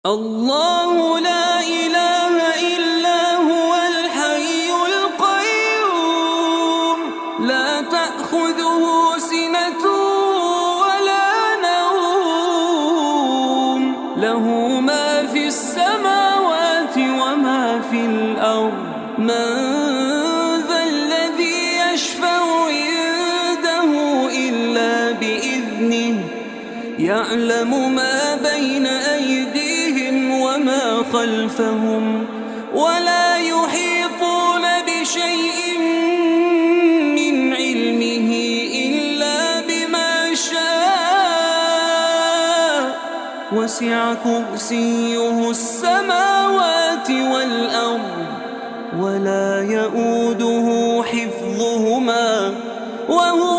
الله لا إله إلا هو الحي القيوم لا تأخذه سنة ولا نوم له ما في السماوات وما في الأرض من ذا الذي يشفع عنده إلا بإذنه يعلم ما بين أيديهم وما خلفهم ولا يحيطون بشيء من علمه إلا بما شاء وسع كرسيه السماوات والأرض ولا يئوده حفظهما وهو